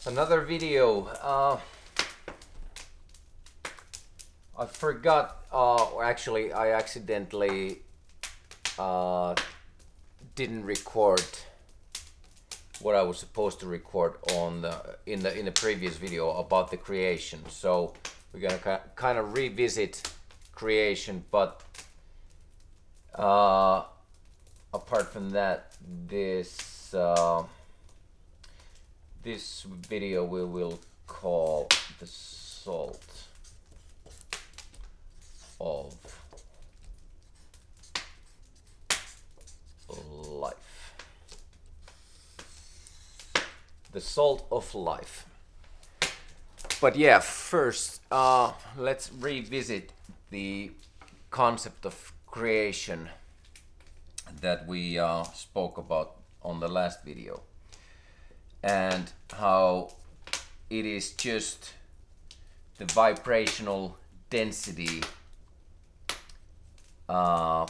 Another video. I forgot, or actually, I accidentally didn't record what I was supposed to record on in the previous video about the creation. So we're gonna kind of revisit creation, but apart from that, this video we will call the salt of life. The salt of life. But yeah, first let's revisit the concept of creation that we spoke about on the last video, and how it is just the vibrational density or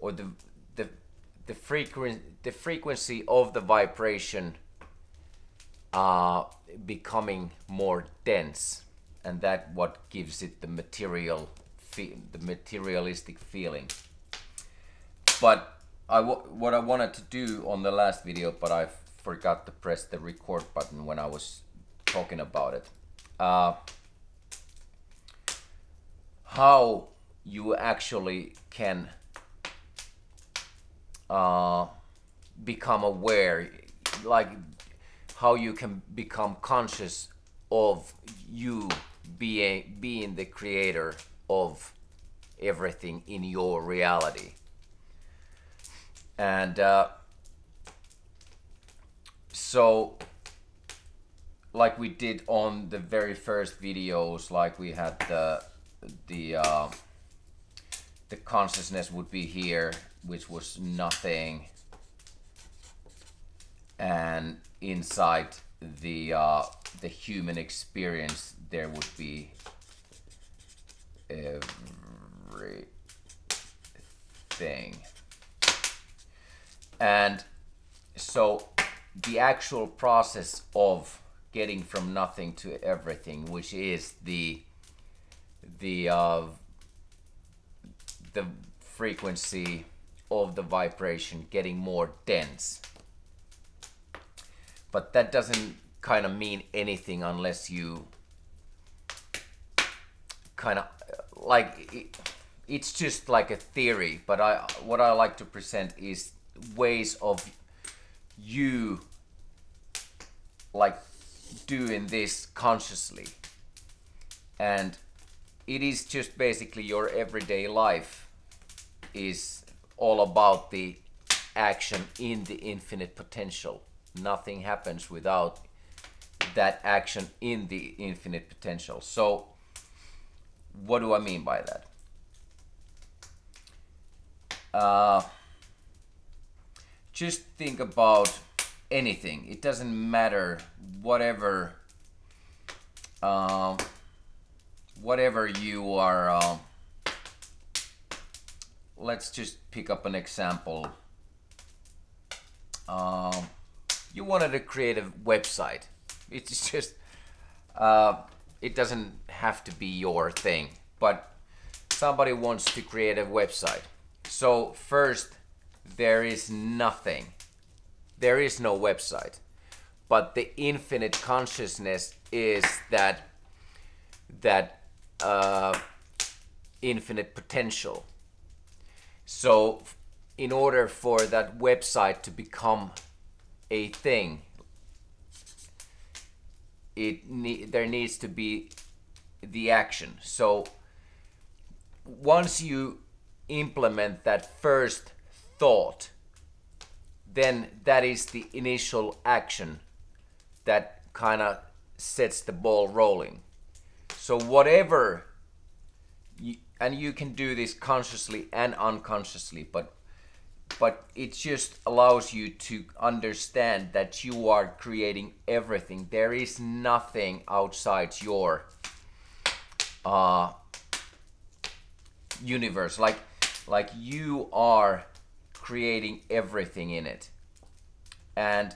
the frequency of the vibration becoming more dense, and that what gives it the materialistic feeling. But what I wanted to do on the last video, but I forgot to press the record button when I was talking about it. How you actually can become aware, like how you can become conscious of you being the creator of everything in your reality. And so like we did on the very first videos, like we had the consciousness would be here, which was nothing, and inside the human experience there would be everything. And so the actual process of getting from nothing to everything, which is the frequency of the vibration getting more dense. But that doesn't kind of mean anything unless you kind of like it's just like a theory. But what I like to present is ways of you like doing this consciously, and it is just basically your everyday life is all about the action in the infinite potential. Nothing happens without that action in the infinite potential. So what do I mean by that? Just think about anything. It doesn't matter, whatever you are. Let's just pick up an example. You wanted to create a website. It's just it doesn't have to be your thing, but somebody wants to create a website. So first, there is nothing. There is no website. But the infinite consciousness is that infinite potential. So in order for that website to become a thing, there needs to be the action. So once you implement that first thought, then that is the initial action that kind of sets the ball rolling. So whatever and you can do this consciously and unconsciously, but it just allows you to understand that you are creating everything. There is nothing outside your universe. Like you are creating everything in it. And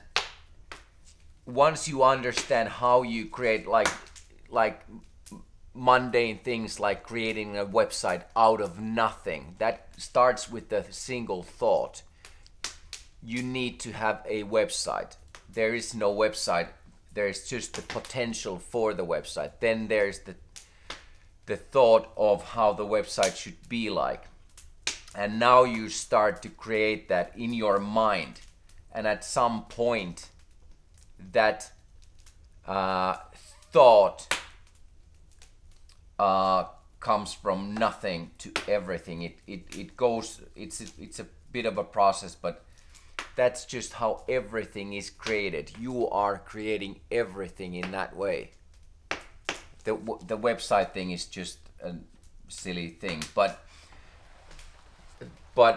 once you understand how you create like mundane things like creating a website out of nothing, that starts with a single thought. You need to have a website. There is no website. There's just the potential for the website. Then there's the thought of how the website should be like. And now you start to create that in your mind. And at some point, that thought comes from nothing to everything. It goes. It's a bit of a process, but that's just how everything is created. You are creating everything in that way. The website thing is just a silly thing, but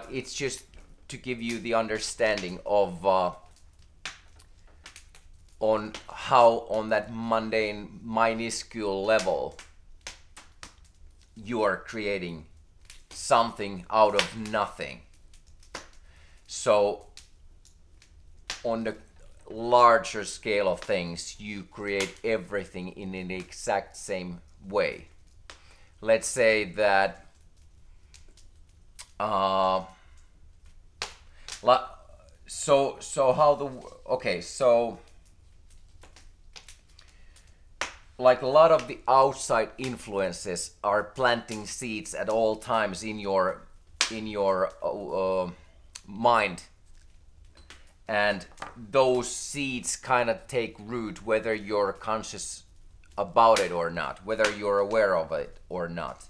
it's just to give you the understanding of on how on that mundane, minuscule level you are creating something out of nothing. So on the larger scale of things, you create everything in an exact same way. Let's say that so how the okay so like a lot of the outside influences are planting seeds at all times in your mind, and those seeds kind of take root whether you're conscious about it or not, whether you're aware of it or not.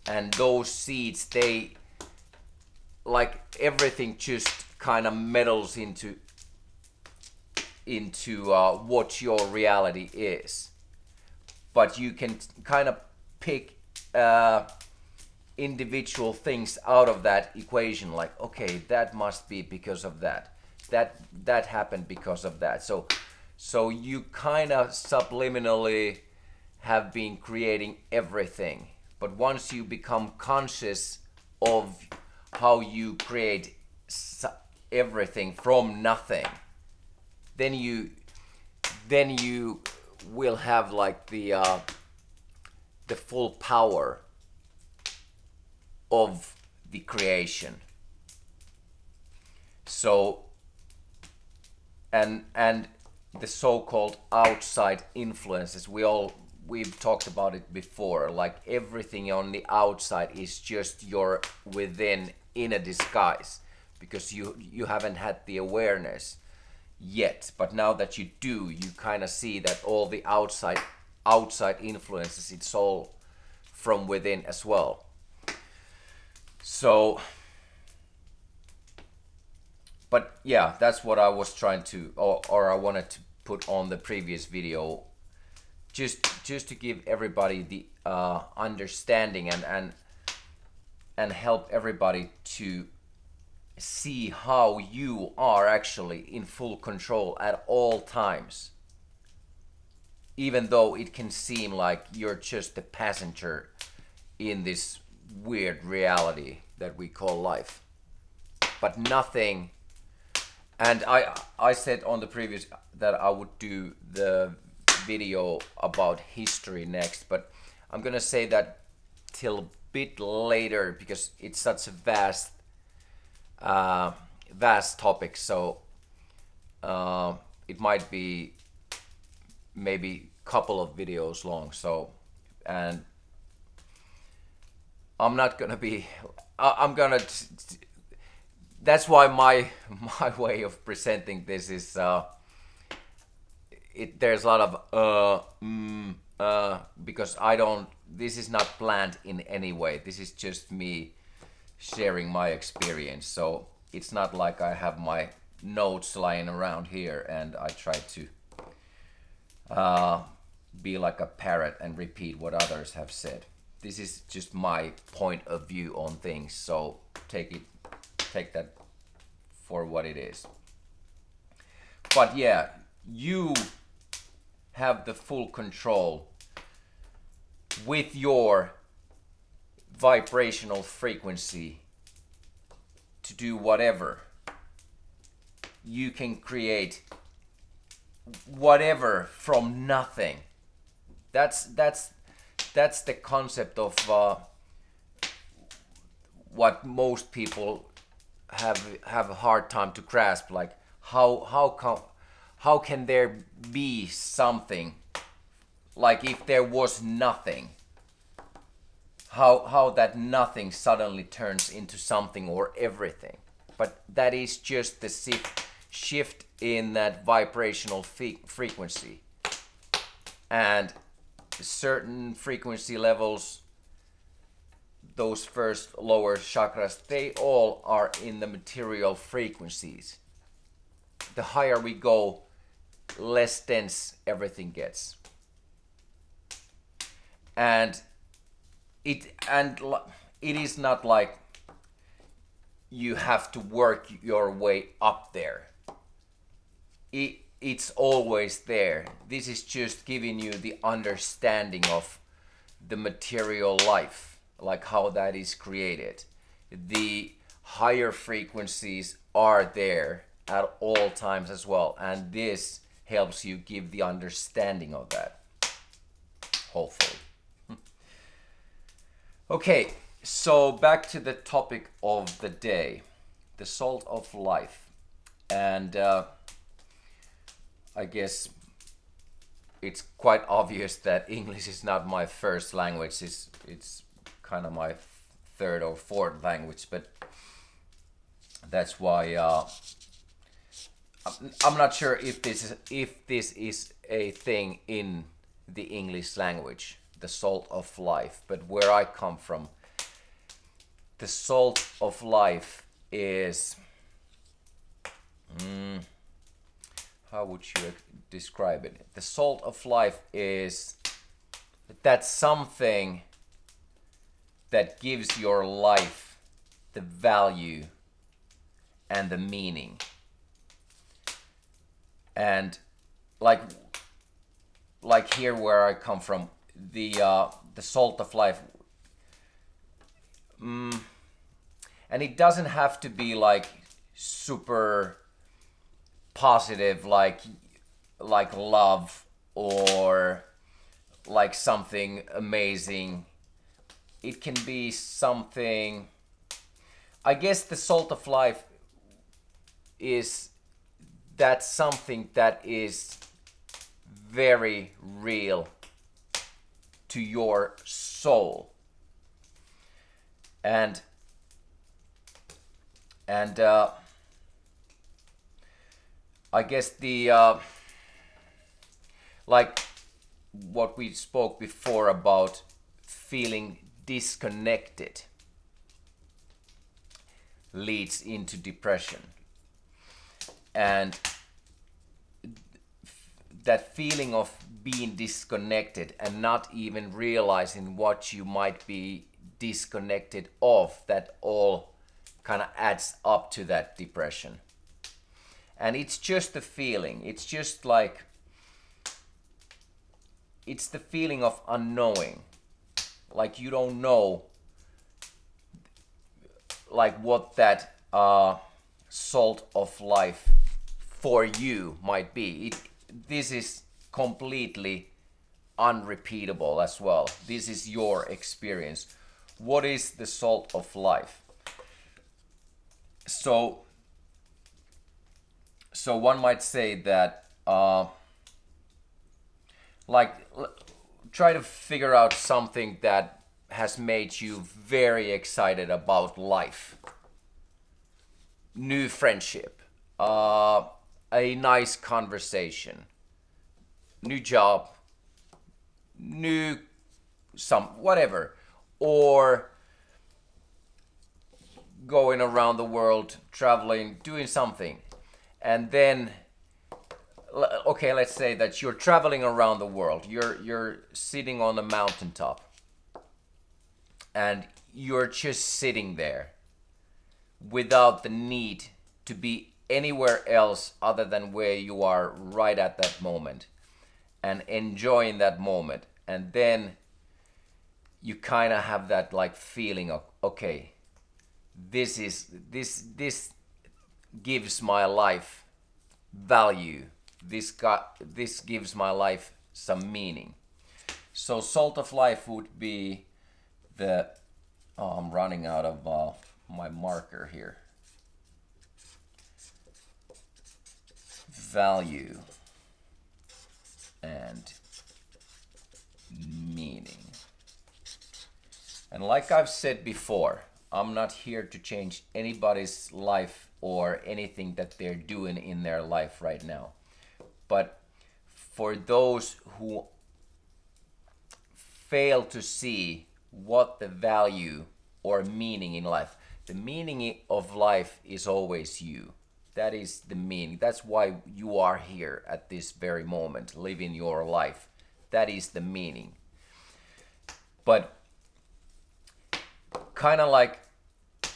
And those seeds, they, like everything, just kind of meddles into what your reality is. But you can kind of pick individual things out of that equation, like, okay, that must be because of that happened because of that. So you kind of subliminally have been creating everything. But once you become conscious of how you create everything from nothing, then you will have like the full power of the creation. So and the so-called outside influences, we've talked about it before, like everything on the outside is just your within in a disguise, because you haven't had the awareness yet. But now that you do, you kind of see that all the outside influences, it's all from within as well. So but yeah, that's what I was trying to, or I wanted to put on the previous video, just to give everybody the understanding and help everybody to see how you are actually in full control at all times, even though it can seem like you're just a passenger in this weird reality that we call life. But nothing. And I said on the previous that I would do the video about history next, but I'm gonna say that till a bit later, because it's such a vast topic. So it might be maybe a couple of videos long. So, and I'm not gonna be. I'm gonna. That's why my way of presenting this is there's a lot of because I don't. This is not planned in any way. This is just me sharing my experience. So it's not like I have my notes lying around here and I try to be like a parrot and repeat what others have said. This is just my point of view on things. So take that for what it is. But yeah, you have the full control with your vibrational frequency to do whatever. You can create whatever from nothing. That's the concept of what most people have a hard time to grasp. Like how can there be something, like if there was nothing, how that nothing suddenly turns into something or everything. But that is just the shift in that vibrational frequency, and certain frequency levels, those first lower chakras, they all are in the material frequencies. The higher we go, less dense everything gets. And it is not like you have to work your way up there. It's always there. This is just giving you the understanding of the material life, like how that is created. The higher frequencies are there at all times as well, and this helps you give the understanding of that, hopefully. Okay, so back to the topic of the day, the salt of life. And I guess it's quite obvious that English is not my first language. It's kind of my third or fourth language, but that's why I'm not sure if this is a thing in the English language, the salt of life. But where I come from, the salt of life is, how would you describe it? The salt of life is that something that gives your life the value and the meaning. And like here where I come from, the salt of life, and it doesn't have to be like super positive, like love or like something amazing. It can be something, I guess the salt of life is that something that is very real to your soul. And I guess the like what we spoke before about feeling disconnected leads into depression. And that feeling of being disconnected and not even realizing what you might be disconnected of, that all kind of adds up to that depression. And it's just a feeling. It's just like, it's the feeling of unknowing. Like you don't know like what that salt of life for you might be. This is completely unrepeatable as well. This is your experience. What is the salt of life? So one might say that try to figure out something that has made you very excited about life. New friendship, a nice conversation, new job, new whatever, or going around the world, traveling, doing something. And then, okay, let's say that you're traveling around the world. You're sitting on a mountaintop, and you're just sitting there without the need to be anywhere else other than where you are right at that moment, and enjoying that moment. And then you kind of have that like feeling of, okay, this gives my life value this gives my life some meaning. So salt of life would be the I'm running out of my marker here. Value and meaning. And like I've said before, I'm not here to change anybody's life or anything that they're doing in their life right now. But for those who fail to see what the value or meaning in life, the meaning of life is always you. That is the meaning. That's why you are here at this very moment, living your life. That is the meaning. But kind of like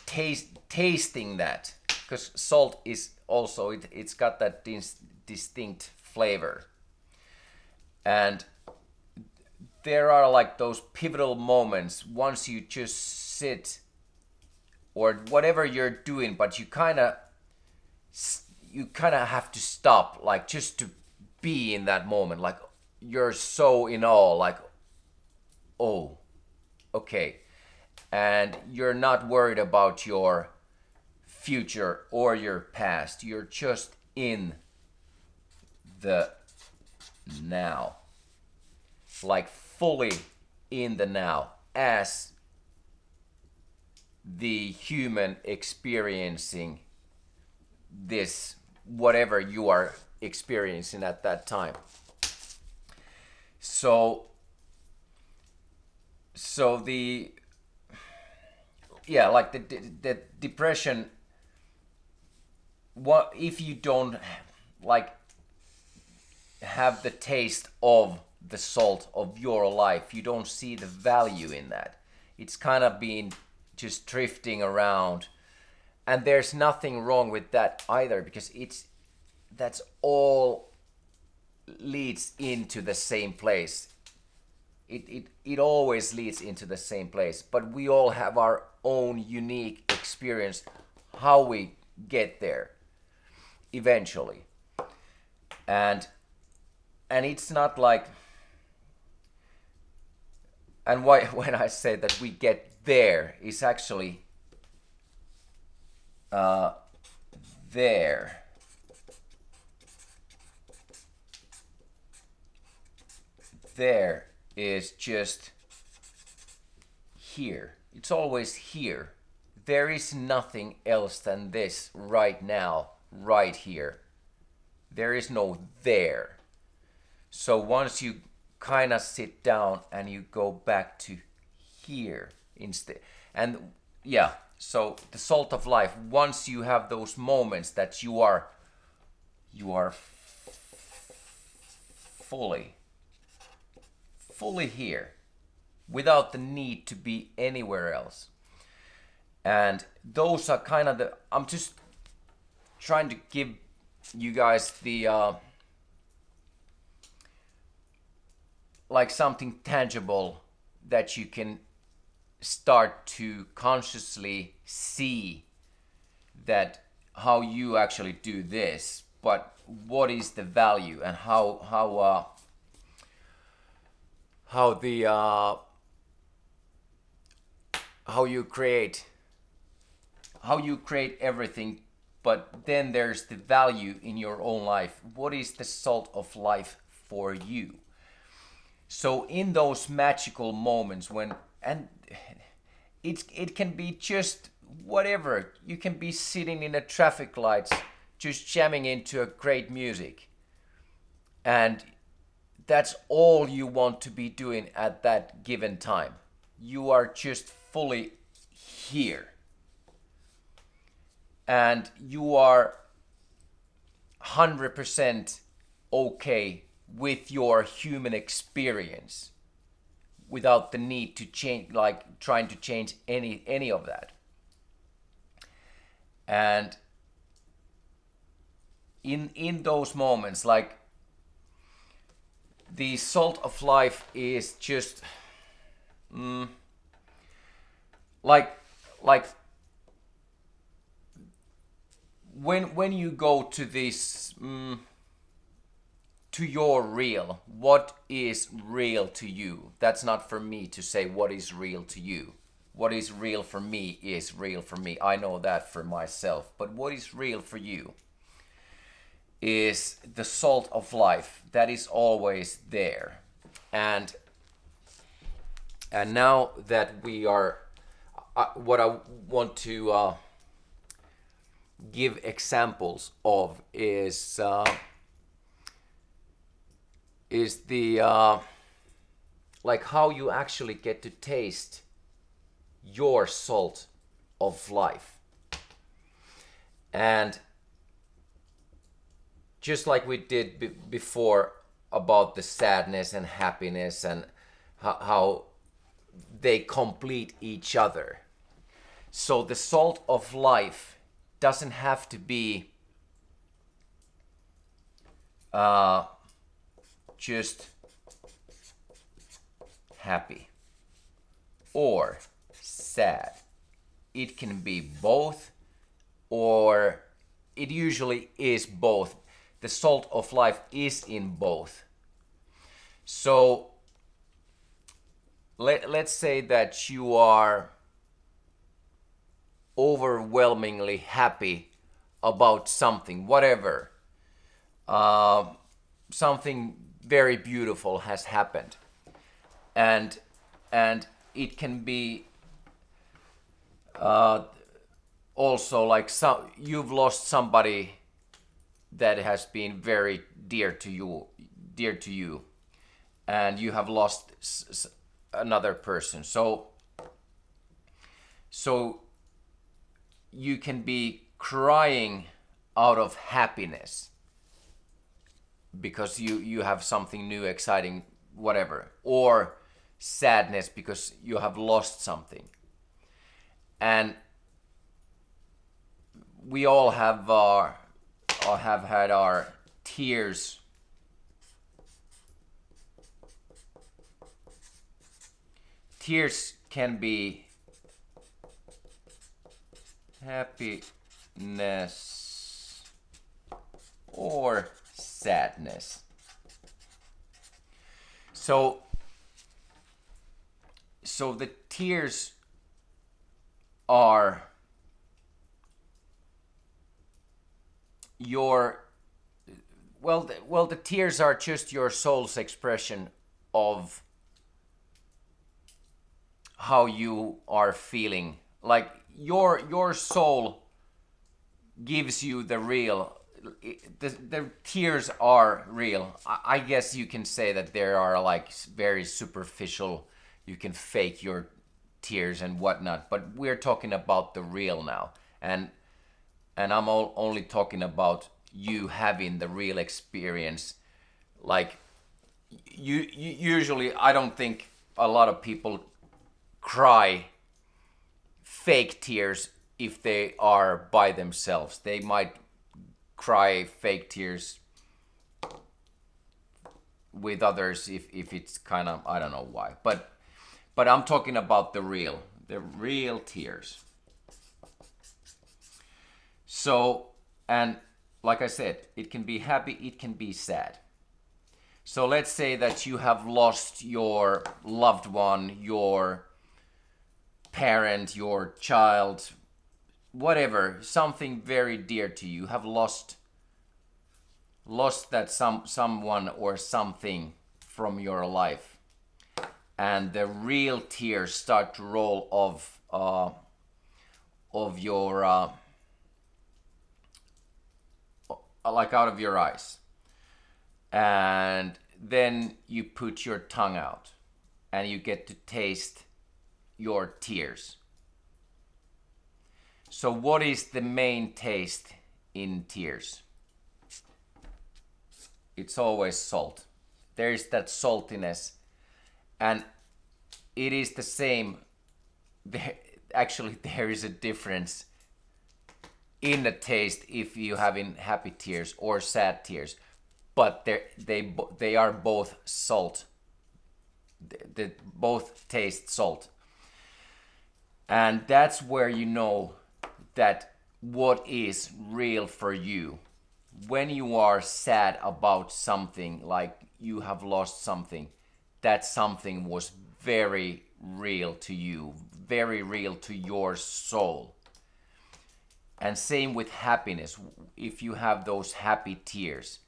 tasting that, because salt is also, it's got that distinct flavor. And there are like those pivotal moments once you just sit or whatever you're doing, but you kind of have to stop, like just to be in that moment. Like you're so in awe, like, oh, okay. And you're not worried about your future or your past. You're just in the now. Like fully in the now as the human experiencing this, whatever you are experiencing at that time. So the, yeah, like the depression, what if you don't like have the taste of the salt of your life, you don't see the value in that. It's kind of been just drifting around, and there's nothing wrong with that either, because that's all leads into the same place. It always leads into the same place, but we all have our own unique experience how we get there eventually. And it's not like, and why when I say that we get there is actually there. There is just here. It's always here. There is nothing else than this right now, right here. There is no there. So once you kind of sit down and you go back to here instead, and yeah, so the salt of life, once you have those moments that you are fully here without the need to be anywhere else. And those are kind of I'm just trying to give you guys the like something tangible that you can start to consciously see that how you actually do this, but what is the value and how you create everything, but then there's the value in your own life. What is the salt of life for you? So in those magical moments when, and it can be just whatever, you can be sitting in a traffic lights just jamming into a great music, and that's all you want to be doing at that given time. You are just fully here. And you are 100% okay with your human experience without the need to change, like trying to change any of that. And in those moments, like, the salt of life is just like when you go to this to your real. What is real to you? That's not for me to say what is real to you. What is real for me is real for me. I know that for myself. But what is real for you is the salt of life that is always there. And now that we are, what I want to give examples of is the like how you actually get to taste your salt of life. And just like we did before about the sadness and happiness and how they complete each other. So the salt of life doesn't have to be just happy or sad. It can be both, or it usually is both. The salt of life is in both. So let's say that you are overwhelmingly happy about something, whatever. Something very beautiful has happened, and it can be also like you've lost somebody that has been very dear to you, and you have lost another person. So you can be crying out of happiness because you have something new, exciting, whatever, or sadness because you have lost something. And we all have had our tears. Tears can be happiness or sadness. So the tears are the tears are just your soul's expression of how you are feeling. Like your soul gives you the real. The tears are real. I guess you can say that there are like very superficial. You can fake your tears and whatnot, but we're talking about the real now, and I'm only talking about you having the real experience. Like you usually, I don't think a lot of people cry fake tears if they are by themselves. They might cry fake tears with others if it's kind of, I don't know why, but I'm talking about the real tears. So, and like I said, it can be happy, it can be sad. So let's say that you have lost your loved one, your parent, your child, whatever, something very dear to you. You have lost that someone or something from your life, and the real tears start to roll of your like out of your eyes, and then you put your tongue out and you get to taste your tears. So what is the main taste in tears? It's always salt. There is that saltiness, and it is the same. Actually, there is a difference in the taste if you have in happy tears or sad tears, but they are both salt. They both taste salt, and that's where you know that what is real for you, when you are sad about something, like you have lost something, that something was very real to you, very real to your soul. And same with happiness. If you have those happy tears,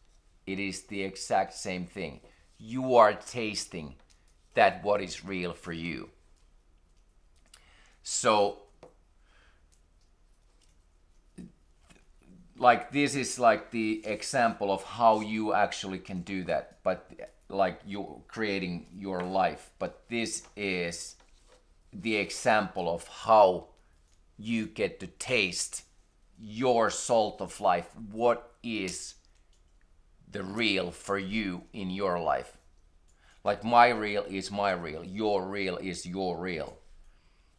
it is the exact same thing. You are tasting that what is real for you. So, like, this is like the example of how you actually can do that, but like you creating your life. But this is the example of how you get to taste your salt of life. What is the real for you in your life? Like, my real is my real, your real is your real.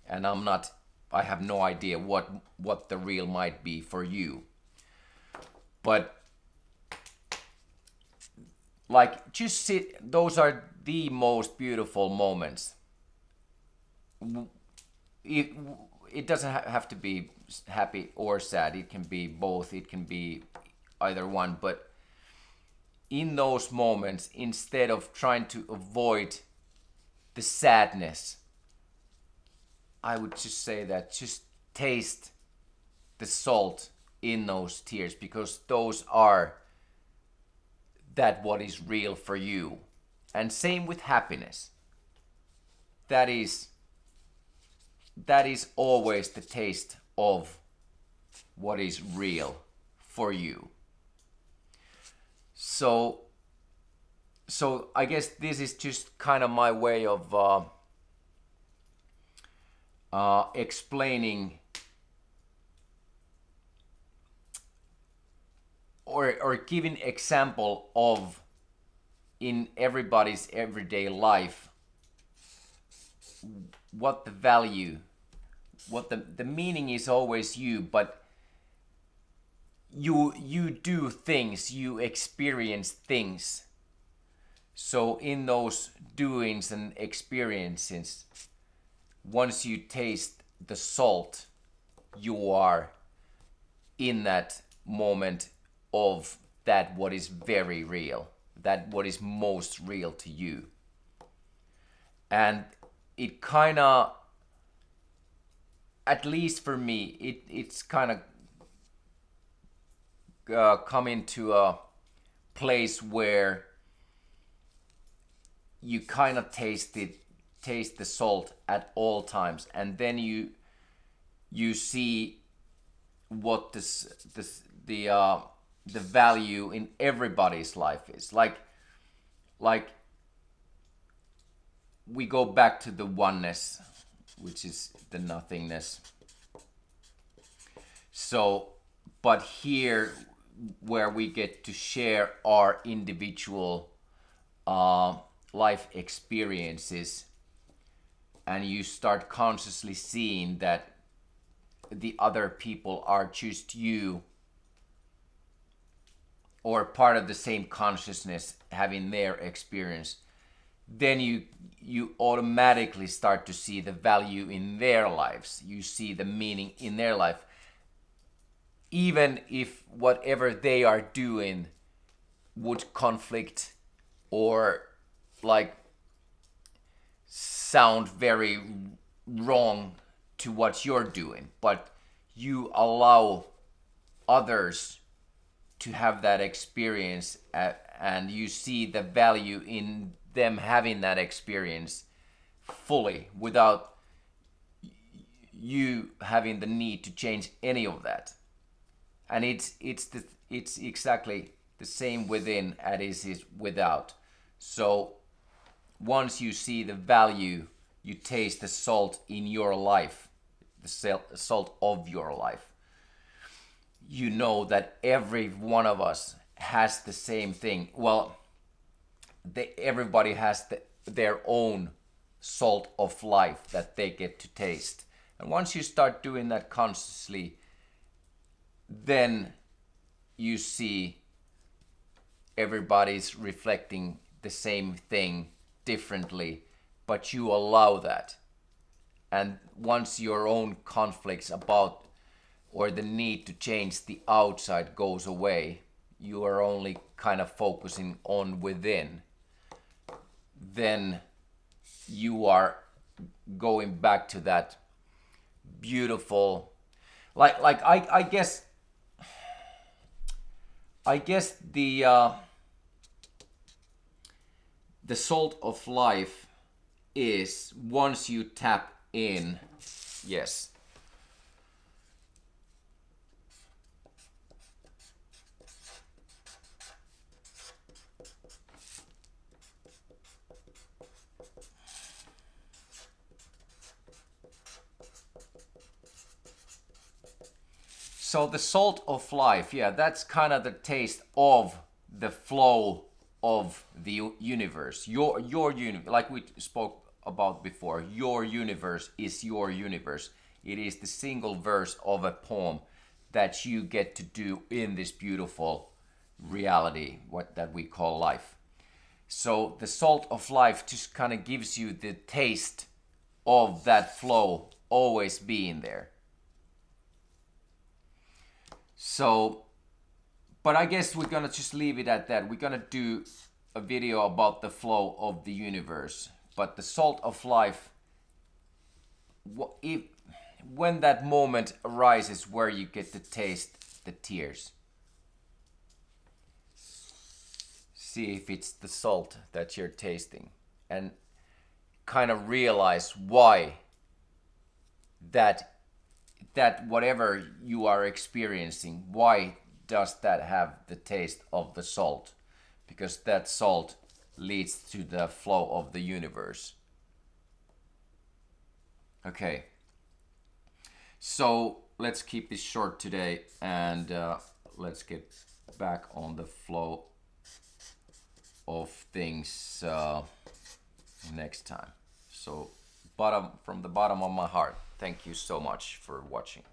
And I have no idea what the real might be for you. But like, just sit, those are the most beautiful moments. it, it doesn't have to be happy or sad. It can be both. It can be either one. But in those moments, instead of trying to avoid the sadness, I would just say that just taste the salt in those tears, because those are that what is real for you. And same with happiness. That is always the taste of what is real for you. So I guess this is just kind of my way of explaining or giving example of, in everybody's everyday life, what the value, what the meaning is always you, but you do things, you experience things. So in those doings and experiences, once you taste the salt, you are in that moment of that what is very real, that what is most real to you. And it kind of, at least for me, it's kind of come into a place where you kind of taste the salt at all times, and then you see what the value in everybody's life is. Like we go back to the oneness, which is the nothingness. So, but here, where we get to share our individual life experiences, and you start consciously seeing that the other people are just you, or part of the same consciousness having their experience, then you automatically start to see the value in their lives. You see the meaning in their life, even if whatever they are doing would conflict or like sound very wrong to what you're doing, but you allow others to have that experience, and you see the value in them having that experience fully, without you having the need to change any of that. And it's exactly the same within as it is without. So once you see the value, you taste the salt in your life, the salt of your life. You know that every one of us has the same thing. Well, everybody has their own salt of life that they get to taste. And once you start doing that consciously, then you see everybody's reflecting the same thing differently, but you allow that. And once your own conflicts about or the need to change the outside goes away, you are only kind of focusing on within, then you are going back to that beautiful, like I guess the salt of life is once you tap in. Yes. So the salt of life, yeah, that's kind of the taste of the flow of the universe. Your universe, like we spoke about before, your universe is your universe. It is the single verse of a poem that you get to do in this beautiful reality, what that we call life. So the salt of life just kind of gives you the taste of that flow always being there. So, but I guess we're gonna just leave it at that. We're gonna do a video about the flow of the universe. But the salt of life, if, when that moment arises where you get to taste the tears, see if it's the salt that you're tasting, and kind of realize why that whatever you are experiencing, why does that have the taste of the salt? Because that salt leads to the flow of the universe. Okay, so let's keep this short today, and let's get back on the flow of things next time. So from the bottom of my heart, thank you so much for watching.